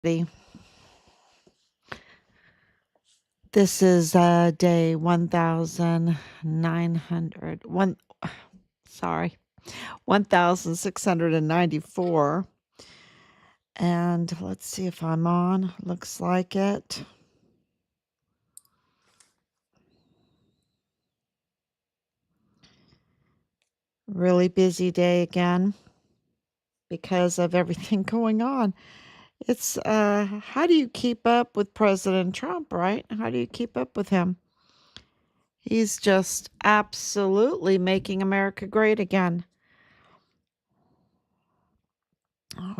the this is day 1900 one sorry 1694, and let's see if I'm on. Looks like it. Really busy day again because of everything going on. It's how do you keep up with President Trump, right? How do you keep up with him? He's just absolutely making America great again.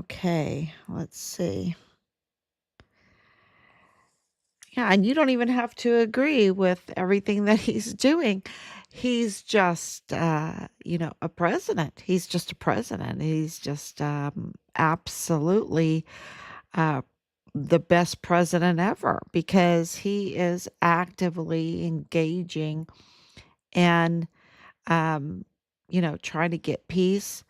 Okay, let's see. Yeah, and you don't even have to agree with everything that he's doing. He's just, a president. He's just a president. He's just absolutely uh, the best president ever because he is actively engaging and, trying to get peace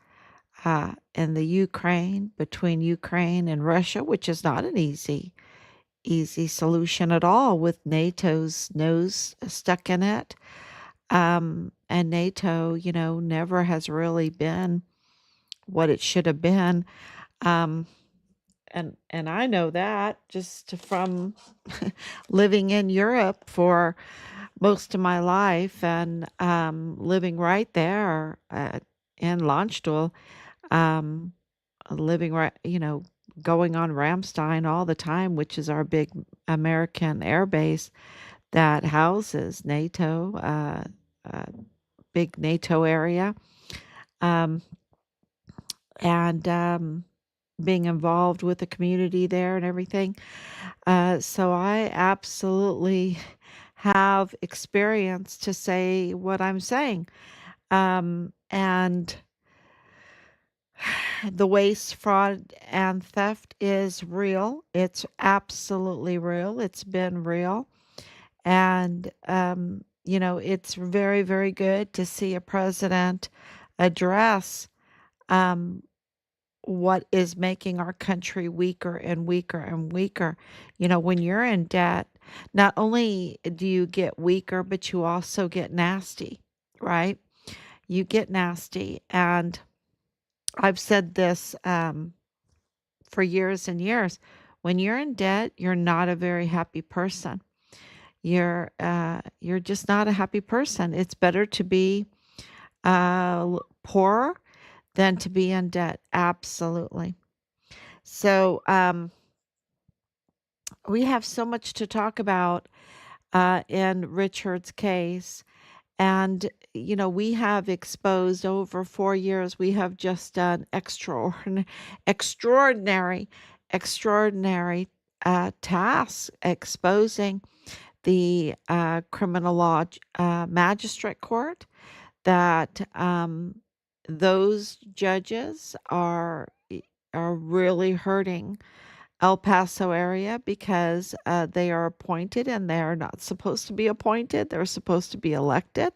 in the Ukraine, between Ukraine and Russia, which is not an easy solution at all with NATO's nose stuck in it. And NATO, never has really been what it should have been. Um, and I know that just from living in Europe for most of my life and living right there in Landstuhl, um, living right, going on Ramstein all the time, which is our big American air base that houses NATO, uh, big NATO area, um, and being involved with the community there and everything. So I absolutely have experience to say what I'm saying. And the waste, fraud, and theft is real. It's absolutely real. It's been real. And, it's very, very good to see a president address um, what is making our country weaker and weaker and weaker. When you're in debt, not only do you get weaker, but you also get nasty, right? You get nasty. And I've said this for years and years. When you're in debt, you're not a very happy person. You're just not a happy person. It's better to be poorer than to be in debt. Absolutely. So we have so much to talk about in Richard's case. And, we have exposed over 4 years, we have just done extraordinary, extraordinary tasks exposing the criminal law magistrate court that those judges are really hurting El Paso area because they are appointed and they're not supposed to be appointed. They're supposed to be elected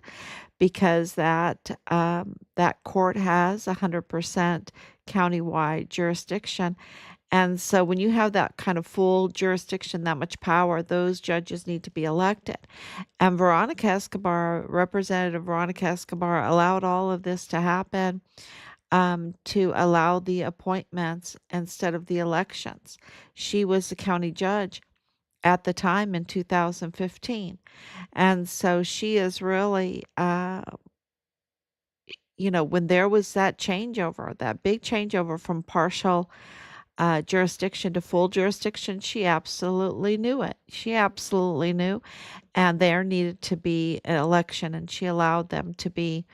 because that court has 100% countywide jurisdiction. And so when you have that kind of full jurisdiction, that much power, those judges need to be elected. And Representative Veronica Escobar allowed all of this to happen to allow the appointments instead of the elections. She was the county judge at the time in 2015. And so she is really, when there was that changeover, that big changeover from partial jurisdiction to full jurisdiction, she absolutely knew it. She absolutely knew. And there needed to be an election, and she allowed them to be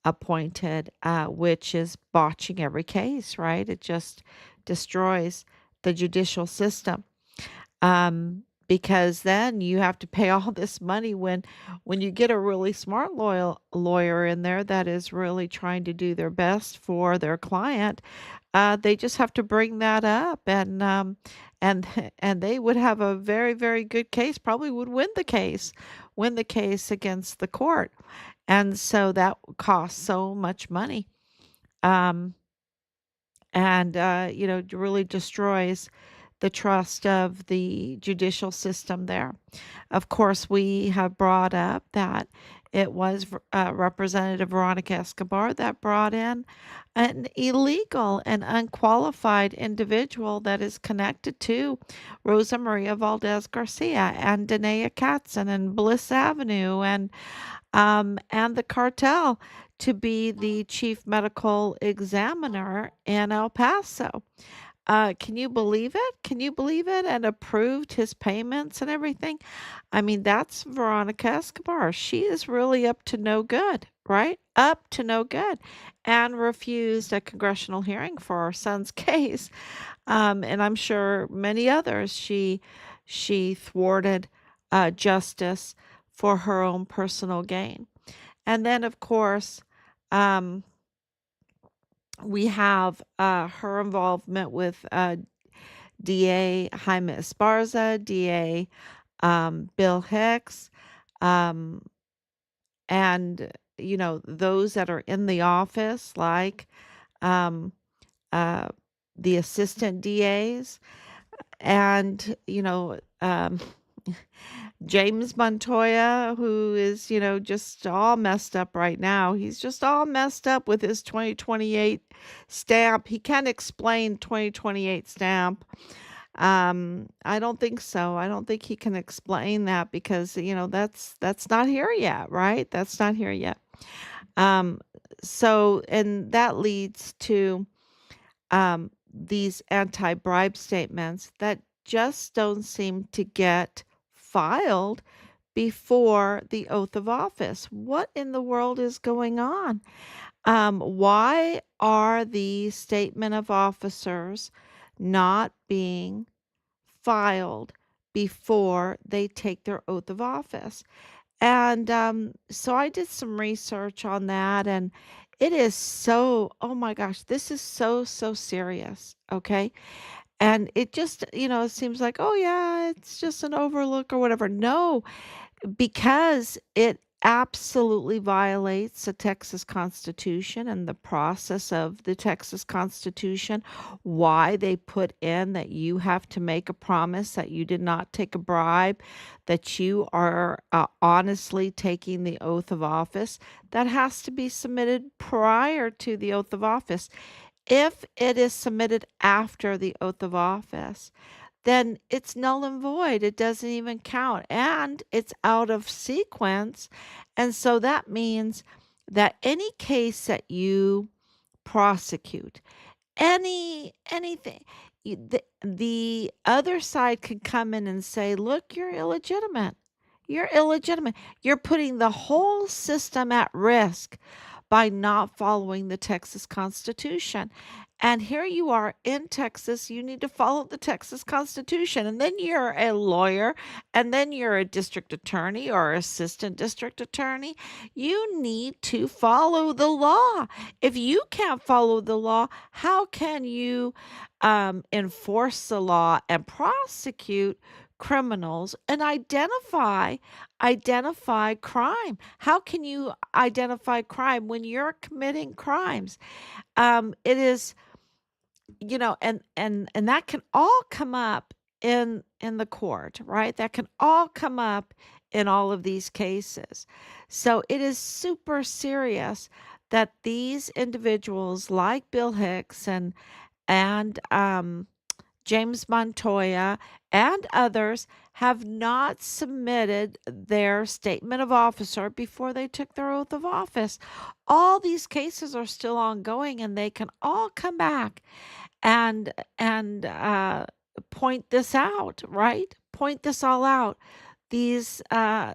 appointed, which is botching every case, right? It just destroys the judicial system. Because then you have to pay all this money when you get a really smart lawyer in there that is really trying to do their best for their client. They just have to bring that up, and and they would have a very, very good case. Probably would win the case against the court, and so that costs so much money, um, and really destroys the trust of the judicial system there. Of course, we have brought up that it was Representative Veronica Escobar that brought in an illegal and unqualified individual that is connected to Rosa Maria Valdez Garcia and Danae Katzen and Bliss Avenue and the cartel to be the chief medical examiner in El Paso. Can you believe it? Can you believe it? And approved his payments and everything. I mean, that's Veronica Escobar. She is really up to no good, right? Up to no good, and refused a congressional hearing for our son's case. And I'm sure many others. She thwarted justice for her own personal gain. And then, of course, um, we have her involvement with DA Jaime Esparza, DA Bill Hicks, um, and those that are in the office, like um, uh, the assistant DAs, and James Montoya, who is, just all messed up right now. He's just all messed up with his 2028 stamp. He can't explain 2028 stamp. I don't think so. I don't think he can explain that because, that's not here yet, right? That's not here yet. Um, so, and that leads to these anti-bribe statements that just don't seem to get filed before the oath of office. What in the world is going on? Why are the statement of officers not being filed before they take their oath of office? And so I did some research on that, and it is so, oh my gosh, this is so, so serious. Okay. And it just, it seems like, oh yeah, it's just an overlook or whatever. No, because it absolutely violates the Texas Constitution and the process of the Texas Constitution, why they put in that you have to make a promise that you did not take a bribe, that you are honestly taking the oath of office. That has to be submitted prior to the oath of office. If it is submitted after the oath of office, then it's null and void. It doesn't even count and it's out of sequence. And so that means that any case that you prosecute, anything, the other side could come in and say, look, you're illegitimate. You're illegitimate. You're putting the whole system at risk by not following the Texas Constitution. And here you are in Texas, you need to follow the Texas Constitution. And then you're a lawyer, and then you're a district attorney or assistant district attorney. You need to follow the law. If you can't follow the law, how can you enforce the law and prosecute criminals and identify crime? How can you identify crime when you're committing crimes? It is, and that can all come up in the court, right? That can all come up in all of these cases. So it is super serious that these individuals like Bill Hicks and James Montoya and others have not submitted their statement of officer before they took their oath of office. All these cases are still ongoing and they can all come back and point this out, right? Point this all out. These uh,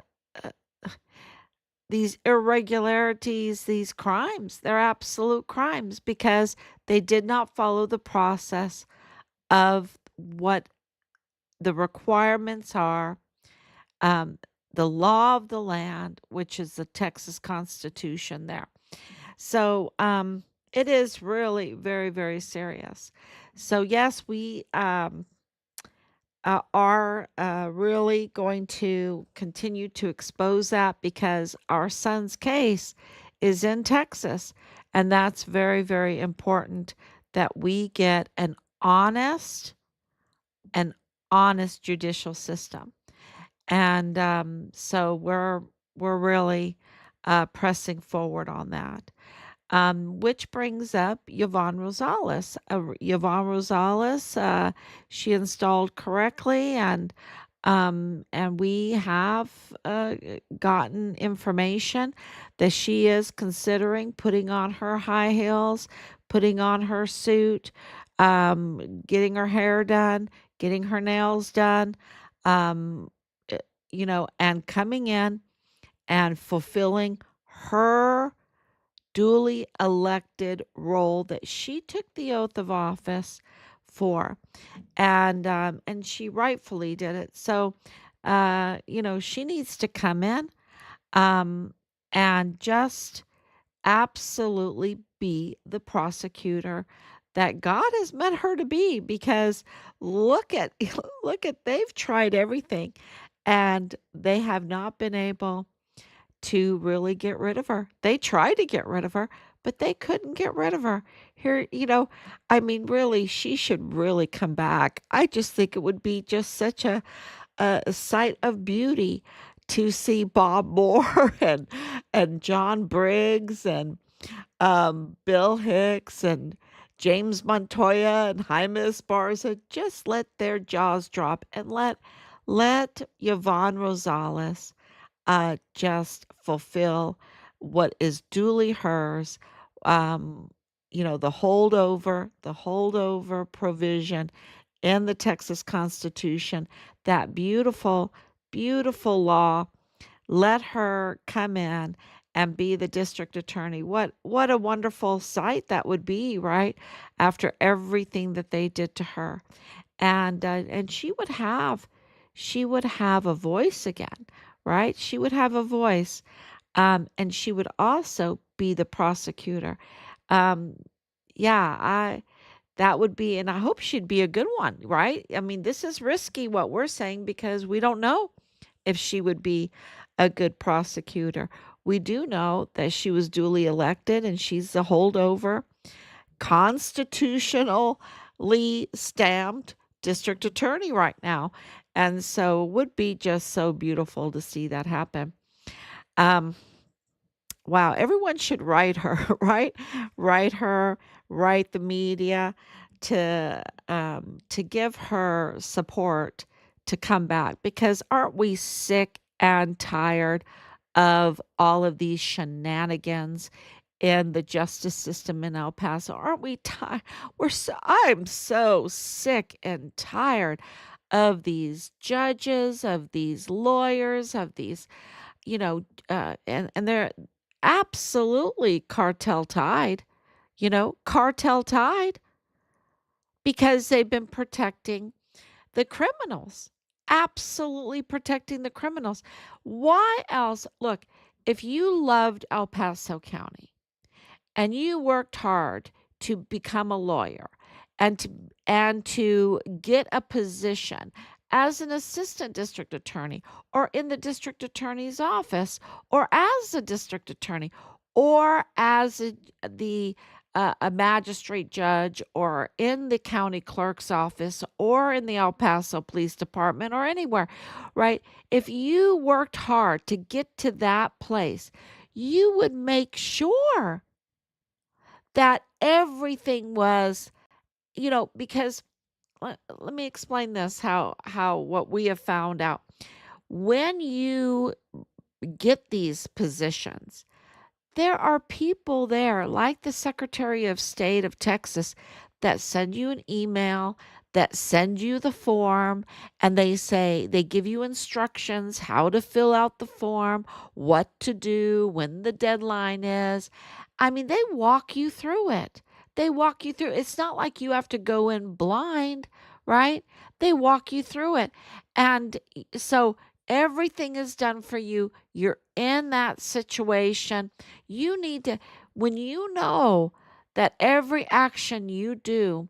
these irregularities, these crimes, they're absolute crimes because they did not follow the process of what the requirements are, um, the law of the land, which is the Texas Constitution there. So it is really very, very serious. So, yes, we are really going to continue to expose that because our son's case is in Texas. And that's very, very important that we get an honest an honest judicial system. And so we're really pressing forward on that. Which brings up Yvonne Rosales. Yvonne Rosales, she installed correctly, and we have gotten information that she is considering putting on her high heels, putting on her suit, getting her hair done, getting her nails done, um, eh, and coming in and fulfilling her duly elected role that she took the oath of office for, and she rightfully did it. So, she needs to come in, um, and just absolutely be the prosecutor that God has meant her to be. Because look at look at they've tried everything, and they have not been able to really get rid of her. They tried to get rid of her, but they couldn't get rid of her. Here, I mean, really, she should really come back. I just think it would be just such a sight of beauty to see Bob Moore and John Briggs and Bill Hicks and James Montoya and Jaime Esparza just let their jaws drop and let Yvonne Rosales just fulfill what is duly hers. Um, the holdover provision in the Texas Constitution, that beautiful, beautiful law. Let her come in and be the district attorney. What a wonderful sight that would be, right? After everything that they did to her, and she would have a voice again, right? She would have a voice, and she would also be the prosecutor. Um, yeah, I that would be, and I hope she'd be a good one, right? I mean, this is risky what we're saying because we don't know if she would be a good prosecutor. We do know that she was duly elected and she's the holdover constitutionally stamped district attorney right now. And so it would be just so beautiful to see that happen. Um, wow, everyone should write her, right? Write her, write the media to give her support to come back, because aren't we sick and tired of all of these shenanigans in the justice system in El Paso? Aren't we tired? I'm so sick and tired of these judges, of these lawyers, of these, and they're absolutely cartel tied, cartel tied because they've been protecting the criminals, absolutely protecting the criminals. Why else? Look, if you loved El Paso County, and you worked hard to become a lawyer and to get a position as an assistant district attorney, or in the district attorney's office, or as a district attorney, or as a magistrate judge, or in the county clerk's office, or in the El Paso Police Department, or anywhere, right? If you worked hard to get to that place, you would make sure that everything was, because let me explain this, how what we have found out. When you get these positions, there are people there, like the Secretary of State of Texas, that send you an email, that send you the form, and they give you instructions how to fill out the form, what to do, when the deadline is. I mean, they walk you through it. They walk you through. It's not like you have to go in blind, right? They walk you through it. And so everything is done for you. You're in that situation. You need to, when you know that every action you do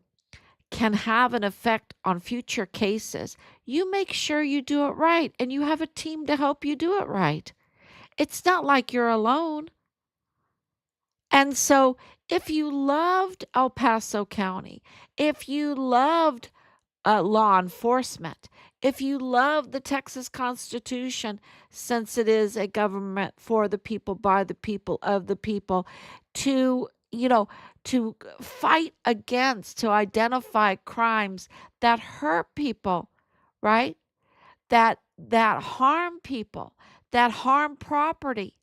can have an effect on future cases, you make sure you do it right, and you have a team to help you do it right. It's not like you're alone. And so, if you loved El Paso County, if you loved law enforcement. If you love the Texas Constitution, since it is a government for the people, by the people, of the people, to, to fight against, to identify crimes that hurt people, right? That harm people, that harm property,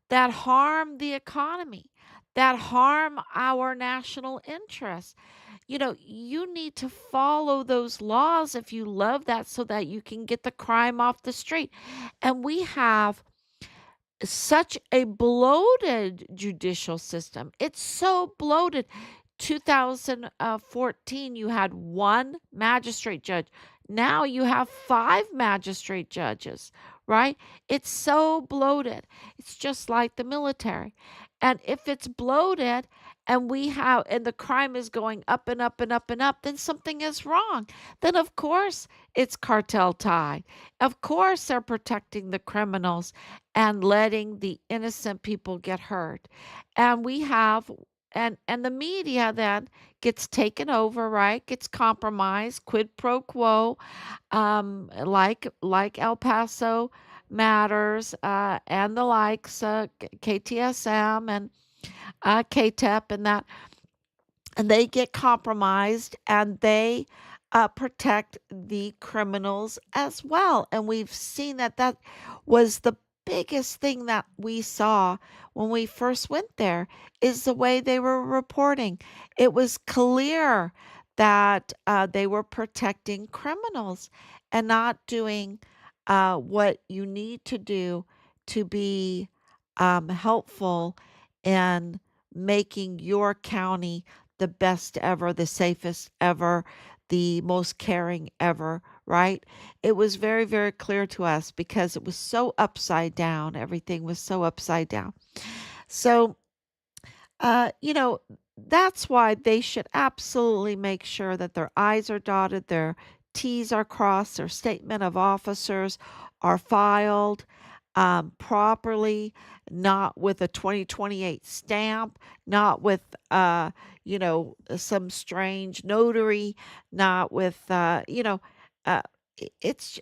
that harm the economy, that harm our national interests. You need to follow those laws if you love that, so that you can get the crime off the street. And we have such a bloated judicial system. It's so bloated. 2014, you had one magistrate judge. Now you have five magistrate judges, right? It's so bloated. It's just like the military. And if it's bloated and the crime is going up and up and up and up, then something is wrong. Then, of course, it's cartel tied. Of course, they're protecting the criminals and letting the innocent people get hurt. And we have and the media then gets taken over, right? Gets compromised, quid pro quo, like El Paso Matters, and the likes, KTSM and KTEP and that, and they get compromised and they protect the criminals as well. And we've seen that was the biggest thing that we saw when we first went there, is the way they were reporting. It was clear that they were protecting criminals and not doing what you need to do to be helpful in making your county the best ever, the safest ever, the most caring ever, right? It was very, very clear to us because it was so upside down. Everything was so upside down. So, uh, you know, that's why they should absolutely make sure that their I's are dotted, their T's are crossed, their statement of officers are filed properly, not with a 2028 stamp, not with, some strange notary, not with, uh, it's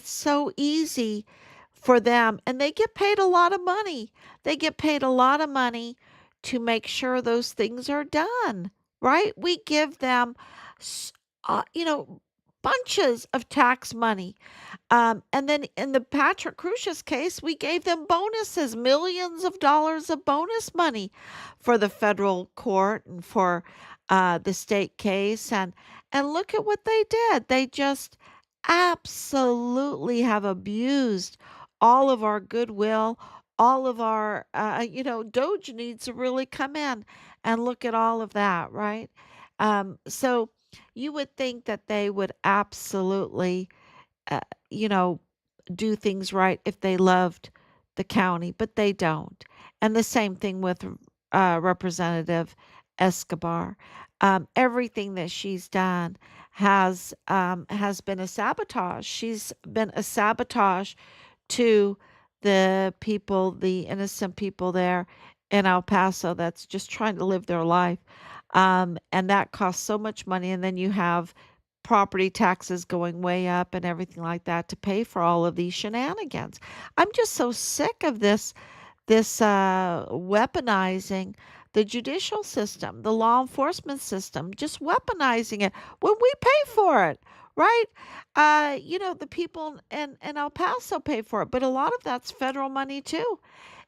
so easy for them, and they get paid a lot of money. They get paid a lot of money to make sure those things are done, right? We give them, s- bunches of tax money. And then in the Patrick Crucius case, we gave them bonuses, millions of dollars of bonus money for the federal court and for the state case. And look at what they did. They just absolutely have abused all of our goodwill, all of our, Doge needs to really come in and look at all of that, right? So you would think that they would absolutely, uh, you know, do things right if they loved the county, but they don't. And the same thing with Representative Escobar. Everything that she's done has been a sabotage. She's been a sabotage to the people, the innocent people there in El Paso that's just trying to live their life. And that costs so much money. And then you have property taxes going way up and everything like that to pay for all of these shenanigans. I'm just so sick of this weaponizing the judicial system, the law enforcement system, just weaponizing it when we pay for it, right? The people in El Paso pay for it, but a lot of that's federal money too.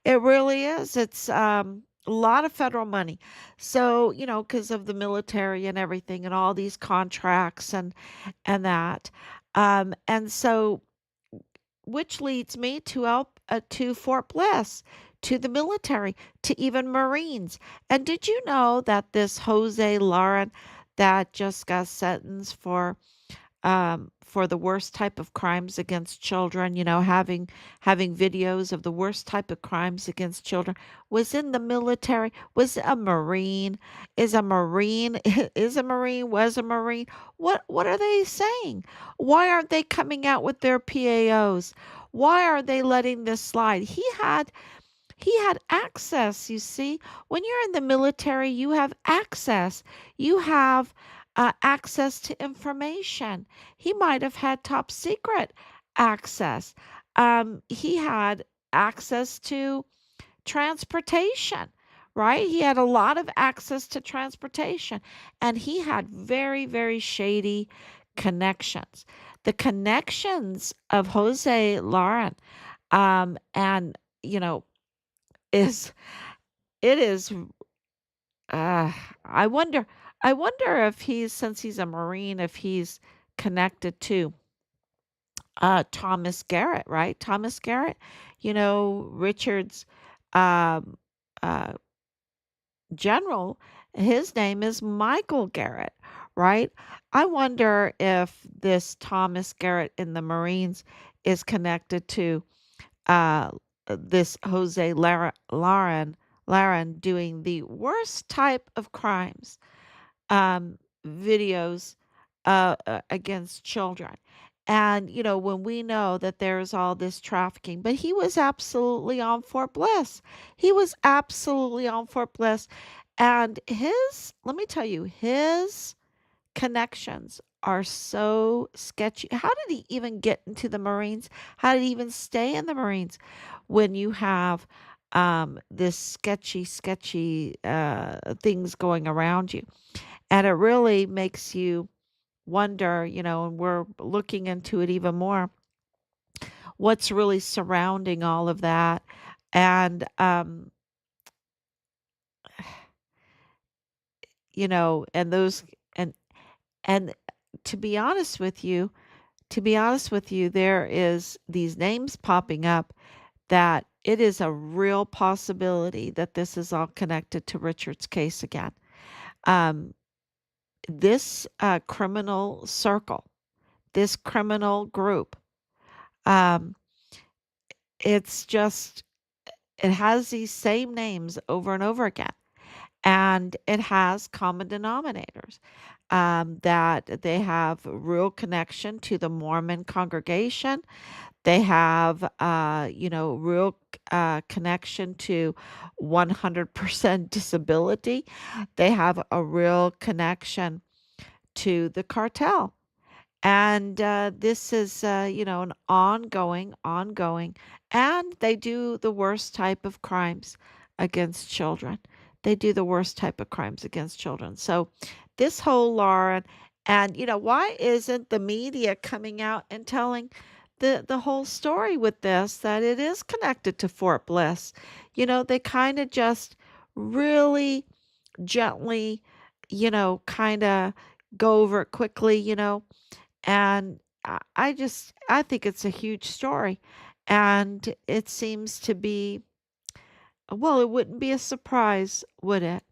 It really is. It's a lot of federal money. So, because of the military and everything and all these contracts and that. And so which leads me to Fort Bliss, to the military, to even Marines. And did you know that this Jose Larin that just got sentenced for the worst type of crimes against children, having videos of the worst type of crimes against children, was in the military, was a Marine, is a Marine, is a Marine, was a Marine. What are they saying? Why aren't they coming out with their PAOs? Why are they letting this slide? He had access, you see. When you're in the military, you have access. You have access to information. He might have had top secret access. He had access to transportation, right? He had a lot of access to transportation, and he had very, very shady connections. The connections of Jose Larin, and you know, is it is. Uh, I wonder. I wonder if he's since he's a Marine, if he's connected to Thomas Garrett, right? Thomas Garrett, Richard's um, uh, general, his name is Michael Garrett, right? I wonder if this Thomas Garrett in the Marines is connected to uh, this Larin doing the worst type of crimes, videos against children. And, when we know that there's all this trafficking, but he was absolutely on Fort Bliss. He was absolutely on Fort Bliss. And let me tell you, his connections are so sketchy. How did he even get into the Marines? How did he even stay in the Marines when you have this sketchy things going around you? And it really makes you wonder, and we're looking into it even more, what's really surrounding all of that. And, and those, and, and to be honest with you, there is these names popping up that it is a real possibility that this is all connected to Richard's case again. Um, this criminal circle, this criminal group, um, it's just it has these same names over and over again, and it has common denominators, that they have real connection to the Mormon congregation. They have, real connection to 100% disability. They have a real connection to the cartel. And this is, an ongoing, and they do the worst type of crimes against children. They do the worst type of crimes against children. So, this whole Lauren, and why isn't the media coming out and telling the whole story with this, that it is connected to Fort Bliss? They kind of just really gently, kind of go over it quickly, and I think it's a huge story. And it seems to be, well, it wouldn't be a surprise, would it,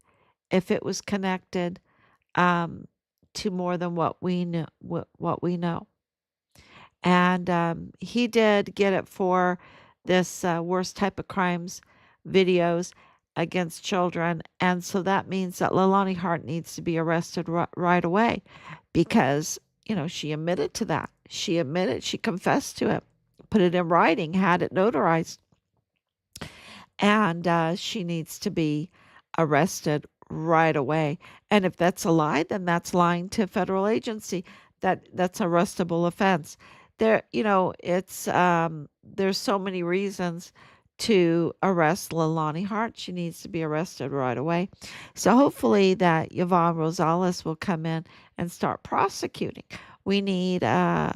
if it was connected um, to more than what we know. And he did get it for this worst type of crimes videos against children. And so that means that Leilani Hart needs to be arrested right away, because, she admitted to that. She confessed to it, put it in writing, had it notarized. And she needs to be arrested right away. And if that's a lie, then that's lying to a federal agency. That's arrestable offense. It's there's so many reasons to arrest Leilani Hart. She needs to be arrested right away. So hopefully that Yvonne Rosales will come in and start prosecuting. We need, a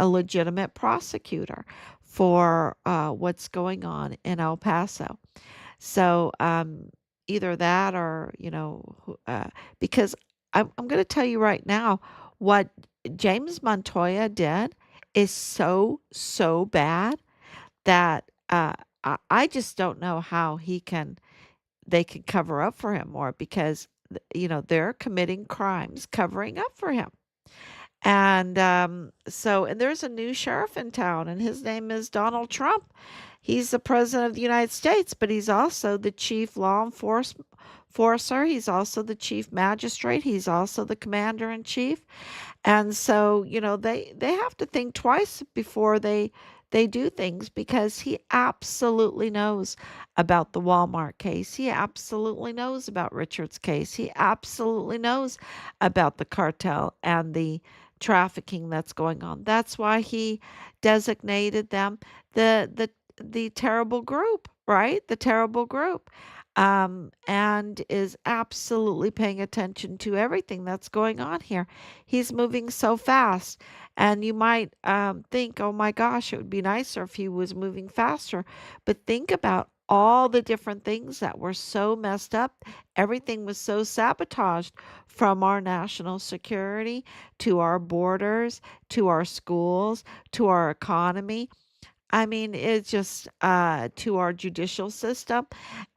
legitimate prosecutor for what's going on in El Paso. So either that, or, because I'm going to tell you right now, what James Montoya did is so, so bad that I just don't know how they can cover up for him more, because, they're committing crimes covering up for him. And and there's a new sheriff in town, and his name is Donald Trump. He's the president of the United States, but he's also the chief enforcer. He's also the chief magistrate. He's also the commander in chief. And so, they have to think twice before They do things because he absolutely knows about the Walmart case. He absolutely knows about Richard's case. He absolutely knows about the cartel and the trafficking that's going on. That's why he designated them the terrible group, right? The terrible group. And is absolutely paying attention to everything that's going on here. He's moving so fast. And you might think, oh my gosh, it would be nicer if he was moving faster. But think about all the different things that were so messed up. Everything was so sabotaged, from our national security to our borders to our schools to our economy. I mean, it's just to our judicial system,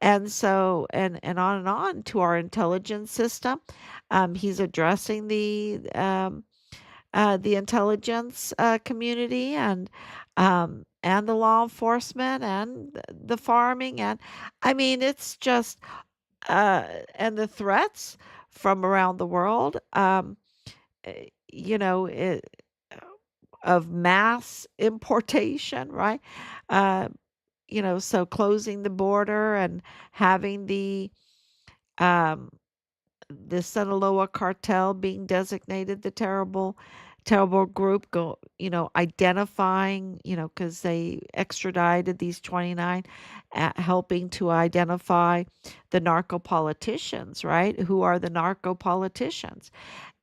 and so and on to our intelligence system. He's addressing the intelligence community and the law enforcement and the farming, and I mean it's just and the threats from around the world. You know it, of mass importation, right? Uh, so closing the border and having um, the Sinaloa cartel being designated the terrible group, identifying, because they extradited these 29, helping to identify the narco politicians, right? Who are the narco politicians?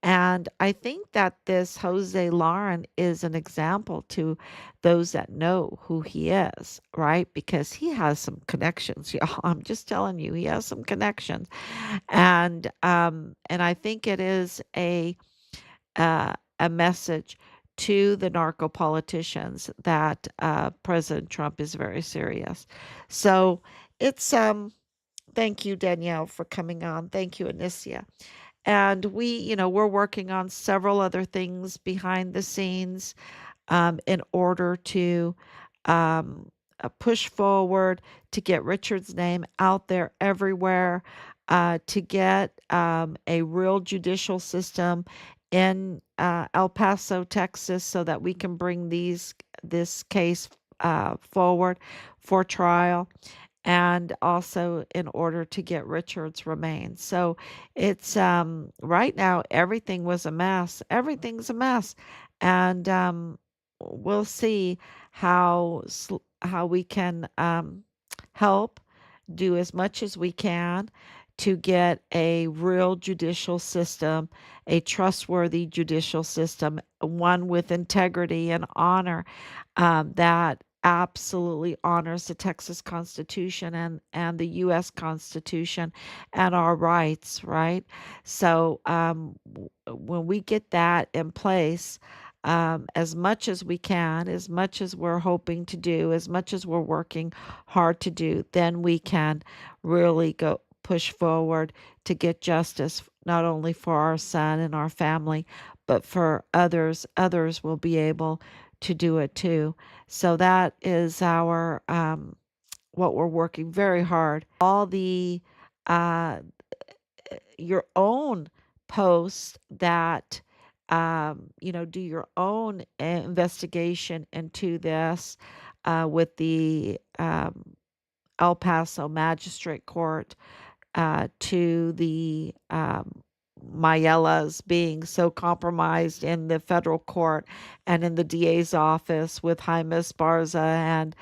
And I think that this Jose Larin is an example to those that know who he is, right? Because he has some connections, y'all. I'm just telling you, he has some connections. And I think it is a message to the narco politicians that President Trump is very serious. So it's thank you, Danielle, for coming on. Thank you, Anicia. And we're working on several other things behind the scenes in order to push forward, to get Richard's name out there everywhere, to get a real judicial system in El Paso, Texas, so that we can bring this case forward for trial, and also in order to get Richard's remains. So it's right now everything was a mess. Everything's a mess, and we'll see how we can help do as much as we can to get a real judicial system, a trustworthy judicial system, one with integrity and honor, that absolutely honors the Texas Constitution and the U.S. Constitution and our rights, right? So when we get that in place, as much as we can, as much as we're hoping to do, as much as we're working hard to do, then we can really go push forward to get justice not only for our son and our family, but for others. Others will be able to do it too. So that is our what we're working very hard. All the uh, your own posts that do your own investigation into this with the El Paso Magistrate Court, to the Mayelas being so compromised in the federal court and in the DA's office with Jaime Esparza, and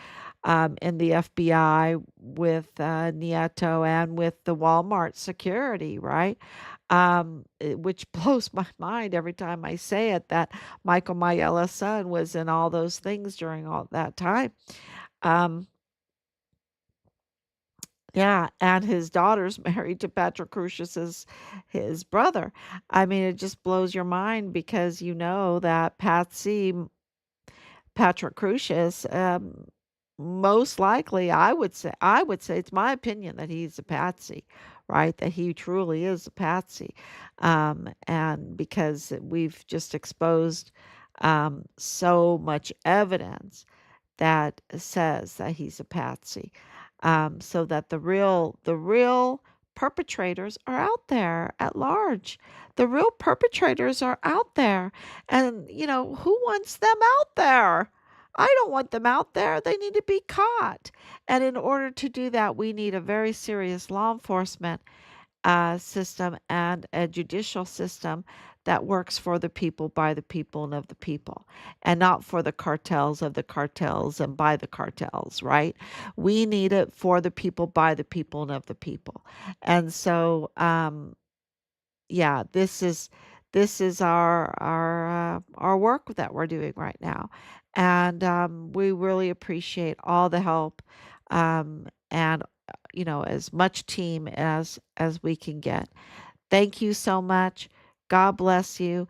in the FBI with Nieto, and with the Walmart security, right? Which blows my mind every time I say it, that Michael Mayela's son was in all those things during all that time. Um, Yeah, and his daughter's married to Patrick Crusius's his brother. I mean, it just blows your mind because you know that Patrick Crusius, most likely, I would say it's my opinion that he's a patsy, right? That he truly is a patsy, and because we've just exposed so much evidence that says that he's a patsy, so that the real perpetrators are out there at large. The real perpetrators are out there, and who wants them out there? I don't want them out there. They need to be caught. And in order to do that, we need a very serious law enforcement system and a judicial system that works for the people, by the people, and of the people, and not for the cartels of the cartels and by the cartels, right? We need it for the people, by the people, and of the people. And so, yeah, this is our work that we're doing right now, and we really appreciate all the help, and as much team as we can get. Thank you so much. God bless you.